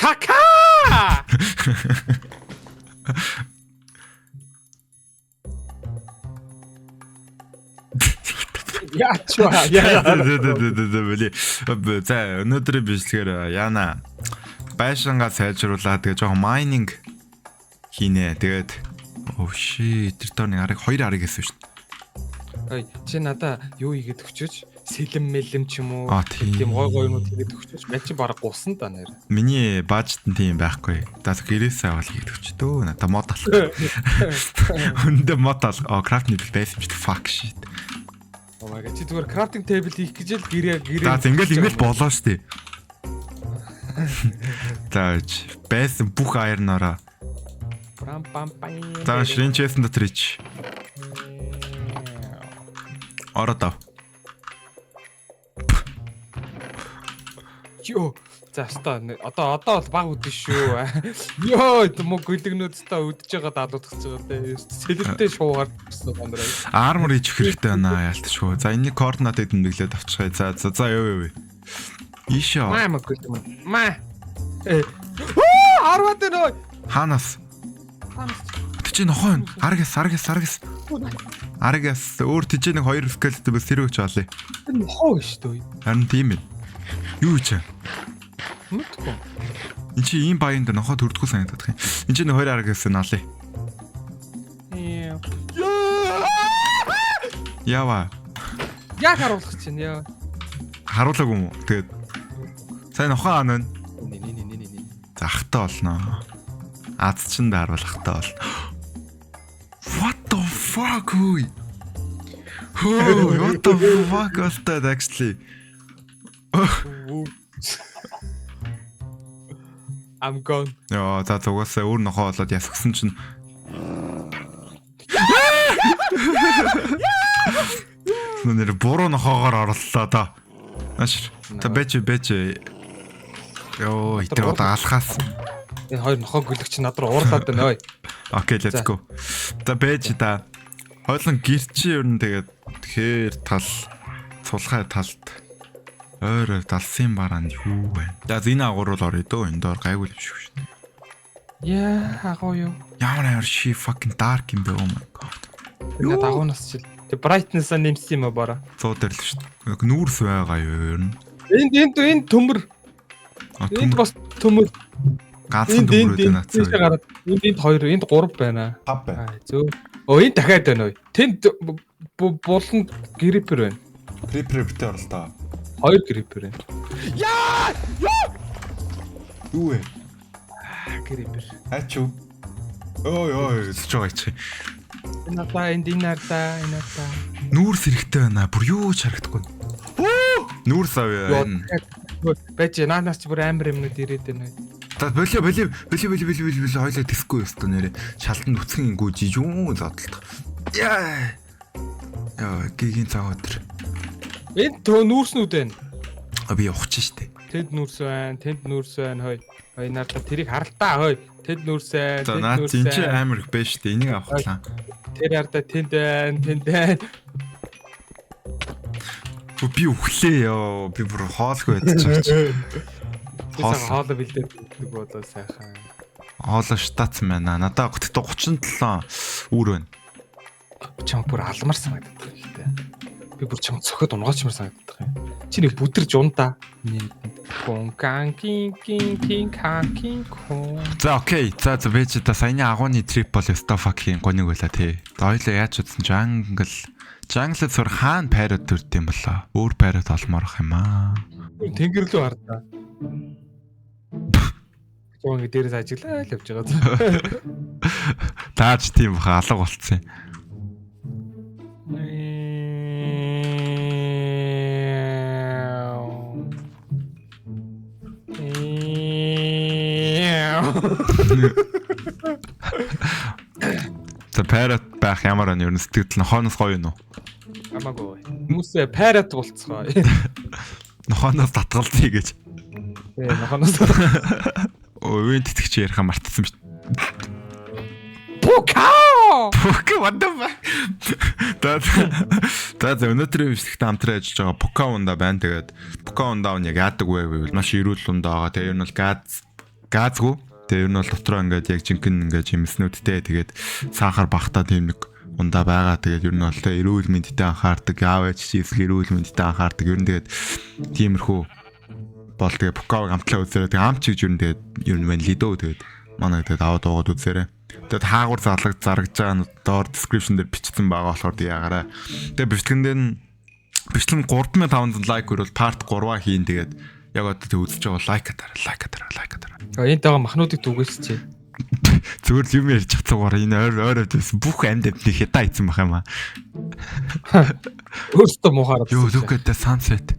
Кака! Яачаа яа. За өнөөдрийн бичлэгээр яана байшингаа сайжруулаад тэгээ жоохон майнинг хийнэ. Тэгээд оо shit тэр нэг арыг 2 арыг хийсэн шүү дээ. Ой чи надаа юу игээд өгчөөч? Сэлэм мэлэм ч юм уу? Тийм гой юмуд игээд өгчөөч. Мен чи баг гусан да нэр. Миний бажет нь тийм байхгүй. Даас гэрээсээ авал игээд өгчдөө. Надаа мод алах. Өндө мод алах. Крафтинг байсан ч fuck shit. Oh my god чи зүгээр крафтинг тейбл хийх гэж л гэрээ. За ингээл болоо штий. Тааж байсан бүх айрнороо. Пам пам пам. За шринчэсэн дотор ич. Ороо. Йоо. За одоо бол баг үдэн шүү. Йоо мөг гүлгнүүд та үдэж байгаа даалуудах гэж байгаа те. Сэлэлтэй шуугаар гэсэн гомроо. Армор ич хэрэгтэй байна яалтчгүй. За энэ координатыг тэмдэглээд авчихъя. За юу. Ийшээ. Маа гүлгэн. Маа. Харваад нөө. Ханас. Тэжээ нохоо. Аргас. Аргас өөр тэжээ нэг 2 скелеттэй бас тэрүүч олъё. Энэ нохоо биш дээ. Харин тийм ээ. Юу ч Мэдгүй. Энд чи ийм баян дээр нохоо төрдгөө санагдах юм. Энд чи нэг 2 аргас нь олъё. Ява. Яг харуулах чинь яа. Харуулаагүй юм уу? Тэгээд сайн нохоо анаа. Не. За ахтаа олноо. Аз чин дааруул ахтаа бол. What the fuck hoe? What the fuck was that actually? I'm gone. Яа, за зугаасаа өөр нохоо болоод ясгсан чинь. Нэр буруу нохоогоор орлоо да. Маш. Та бэж. Йоо, итэ одоо алхаас. Энэ хоёр нохоо гүлэгч над руу уурлаад байна ой. Окей, let's go. За бэж да. Хойлон гэрчи ер нь тэгээд тэгэхээр тал цулхай талд ойроо далсын бараанд юу вэ? За энэ агуур бол орё дөө. Энд доор гайгүй л биш шүү дээ. Яа, агуу юу? Ямар she fucking dark юм бэ? Oh my god. Энэ дагуунаас чил. Тэг brightness-а нэмсэн юм аа бара. 100 дээр л шүү дээ. Нүүрс байгаа юу ер нь? Энд төмөр. Энд бас төмөр. Ганцхан төмөр үү нацаа. Энд 2, энд 3 байна. 5 байна. Зөө. Оо энэ дахиад байна ой. Тэнд булан грипер байна. Грипер битээ оролтоо. 2 грипер байна. Яа! Юу вэ? Грипер. Аач юу? Ой, сэж байгаа чи. Энэ нарта. Нүүрс хэрэгтэй байна. Бүр юу ч харагдахгүй. Нүүрс авъя. Бэж наанаас ч бүр амар юмнууд ирээд байна. За болио хойлоо тэсгүй өстө нэрэ. Шалтан нүцгэн ингүү жижүүн зодтолт. Яа, гигийн цаа өдр. Энд төө нүүрснүүд байна. Би явах чинь штэ. Тэнд нүүрс байна. Хой нарта тэрийг харалтаа хой. Тэнд нүүрс байна. За наад энэ чи амар их байж штэ. Энийг авахлаа. Тэр харта тэнд байна. Би өглөө ёо. Би бүр хоолгүй байдчих. Хоолоо бэлдээд болоо сайхан. Хоолоо штац байна. Надаа 37 үүр байна. Чам бүр алмар санагдаад байна гэхдээ. Би бүр чам цохоод унгaalчмар санагдаад байна. Чи нэг бүдэрж унаа. За окей. За бэж та саяны агууны трип бол өсто fucking гониг байла тий. Дойлоо яаж утсан Jungle зур хаана парад төрд юм болоо. Өөр парад олмоорох юм аа. Тэнгэр лөө хардаа. Зуун дээрээс ажиглаа л явж байгаа. Тааж тийм баха алга болцсон. За парад байх ямар нь ер нь сэтгэл нохооноос гоё юм уу? Амаагүй. Хүмүүсээ парад болцгоо. Нохооноос татгалзъя гэж. Нохооноос. Өвөн тэтгэж ярих мартсан биш. Puka what the fuck? Та өнөөдрийн бичлэгт хамтран ажиллаж байгаа Puka унда байна. Тэгээд Puka ундаа нь яг яадаг вэ гэвэл маш эрүүл ундаа байгаа. Тэгээд ер нь бол газ газгүй. Тэгээ ер нь бол дотроо ингээд яг жинхэнэ ингээд жимснүүдтэй тэгээд сахар багтаа тийм нэг ундаа байгаа. Тэгээд ер нь бол тэ эрүүл мэндэд анхаардаг, яав ээж чи эсрэг эрүүл мэндэд анхаардаг. Ер нь тэгээд тиймэрхүү бол тэгээ букав амтлаа үзээрэй. Тэгээ амч гэж ер нь тэгээд ер нь мэн лидөө тэгээд манай тэгээд аваад уугаад үзээрэй. Тэгээд хаагур залгаж заргаж байгаа нь доор description дээр бичсэн байгаа болохоор яагаарай. Тэгээд бичлэгэн дээр нь бичлэг 3500 лайк өрөөл part 3-аа хийн тэгээд яг одоо тэг үзэж байгаа лайк атараа. Энд байгаа махнуудыг түгээсчээ. Зүгээр юм ярьж чадсаар энэ ойроо дэс бүх амьд амтны хятаа ийцэн бах юм аа. Өөртөө муухаараа. Yo, look at the sunset.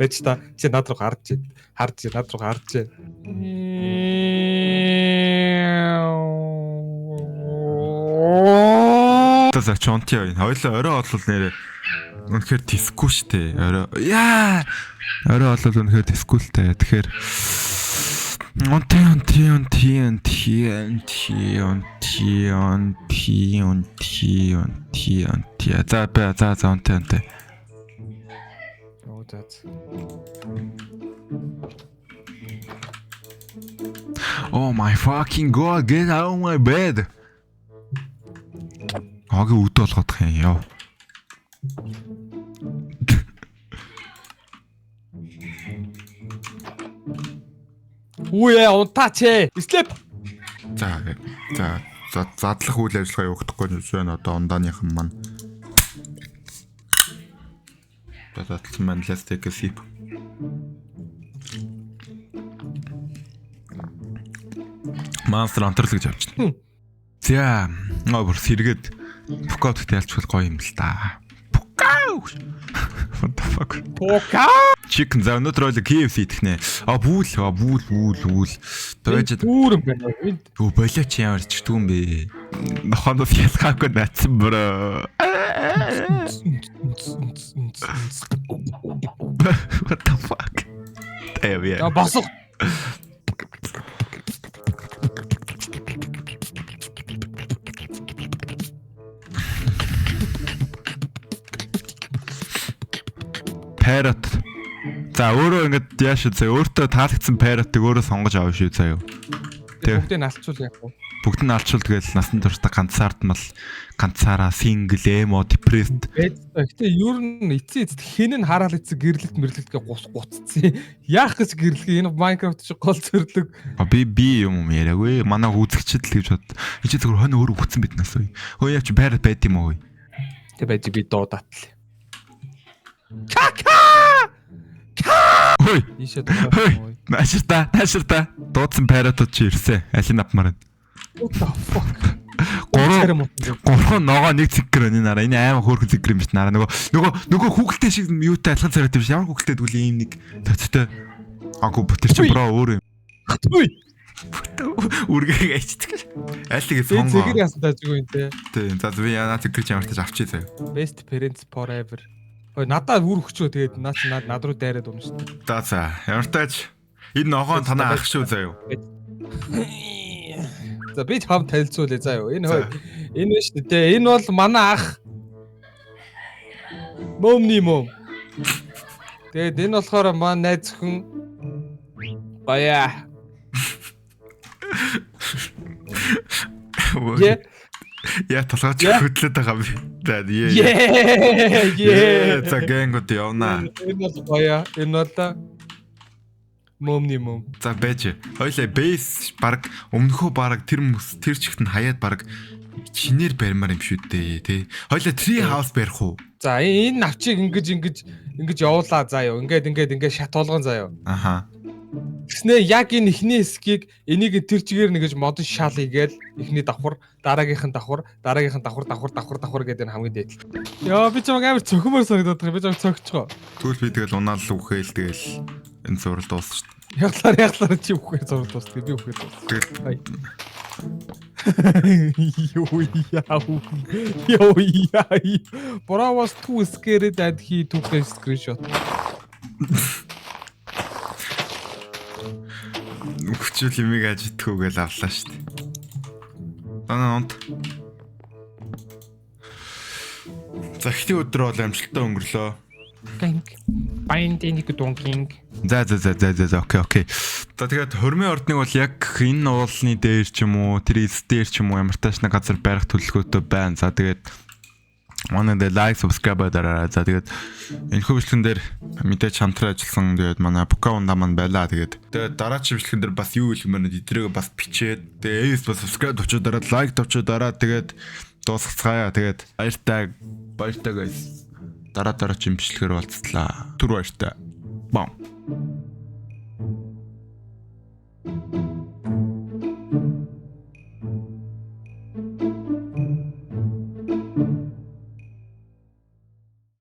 Бэчта чи над руу харж над руу харж. За чонти энэ хоёлоо орой олвол нэрээ үнэхээр тисгүй штэ. Орой олвол үнэхээр тисгүй л таа. Тэгэхээр онти. Oh my fucking god, get out of my bed. Аги үд болгох юм яа. Үе унтаач. Sleep. За задлах үйл ажиллагаа явагдахгүй нь үгүй одоо ундааныхан маань. Задлсан маань let's take a sip. Монстр антерлаж авчихна. За, бүр сэргээд Пукаут тайлчвал гоё юм л да. Пукау. What the fuck? Пукау. Chicken за өнөөдөр ойлоо KFC идэх нэ. Бүүл. Байж бүр юм байна. Өө болооч ямар ч түн бэ. Нохоноос ялгаагүй натсан бро. What the fuck? Я босох. Parrot. За өөрөө ингэж яаш үү өөртөө таалагдсан parrot-ыг өөрөө сонгож авах шүү заяа. Бүгдийг алчвал яг уу. Бүгд нь алчвал тэгэл насан туршдаа ганцаараа single emo depressed. Гэтэ ер нь эцээ хэн нь хараал эцэг гэрлэлтгээ гуццсан. Яах гэж гэрлэгээ энэ Minecraft шиг гол зөвлөг. Би юм яриаггүй. Манай үзэгчд л гэж бод. Эцээ зөвхөн хонь өөрөө хүцэн биднээс үе. Хөөе яач parrot байд юм уу? Тэ байж би дуудатлаа. Хөөе. Ийшээ дуугаа. Нааширта. Дуудсан parrot чи ирсэн. Алин авмаар байна. What the fuck? Гурван ногоо нэг цэггэр энэ нараа. Энэ аймаг хөөрхөн цэггэр юм биш нараа. Нөгөө хүүхэлтэй шиг юутай адилхан царайтай биш. Ямар хүүхэлтэй дүүл ийм нэг төцтэй. Агуу бүтэр чи бро өөр юм. Үргээ ачдаг. Айлтыг сонгоо. Цэггэр яасан таажгүй юм те. Тийм. За би яна цэггэр чи ямартаж авчий заяа. Best parents forever. Ой надад үр өгчөө тэгээд над руу дайраад унаа шүү дээ. За ямартаж энэ ногоон танаа ах шүү заяа. За би хам танилцуулъя заа юу. Энэ биш дээ. Энэ бол манай ах. Момны мом. Тэгээд энэ болохоор манай найз өхөн Баяа. Я толгойч хөдлөд байгаа би. За гэнгүүт явна. Энэ бол Баяа. Энэ бол Момны мом. За байж. Хоёлаа бейс баг өмнөхөө баг тэр чигт нь хаяад баг чинээр барьмаар юм шүү дээ тий. Хоёлаа tree house барих уу? За энэ навчиг ингэж явуулаа заа юу. Ингээд шат болгон заа юу. Аха. Тэснэ яг энэ ихний хэсгийг энийг тэр чигээр нэгэж модон шал хийгээл ихний давхар, дараагийнх нь давхар гэдэг нь хамгийн дээд. Яа би ч амар цохимор санагдаад байгаа. Би ч цогцгоо. Тэгвэл би тэгэл унаал үхээл тэгэл энэ зураг дуусна шүү дээ. Яглаар чи үхээр зураг дуусна. Би үхээр дуусна. Yo. But I was too scared that he took a screenshot. Хүчил юмыг ажидгүйгээл авлаа шүү дээ. Танаа онт. За ихний өдөр бол амжилттай өнгөрлөө. Ганг. Bind энийг дункинг. За окей. За тэгээд хормын ордныг бол яг энэ уулны дээр ч юм уу, тэр эс дээр ч юм уу ямар таашна газар барих төлөвлөгөөтэй байна. За тэгээд манай дээр лайк, subscribe дараарай. За тэгээд энэ хөвчлэн дээр мэдээж хамтран ажилласан тэгээд манай Bukawanda маань байлаа. Тэгээд дараагийн хөвчлэн дээр бас юу хэлмээр нь эдрийг бас бичээд тэгээд бас subscribe төвчөө дараад лайк төвчөө дараад тэгээд дуусгацгаая. Тэгээд баяртай guys. Дараа чи имжлэгээр болцлаа. Түр баяртай. Бам.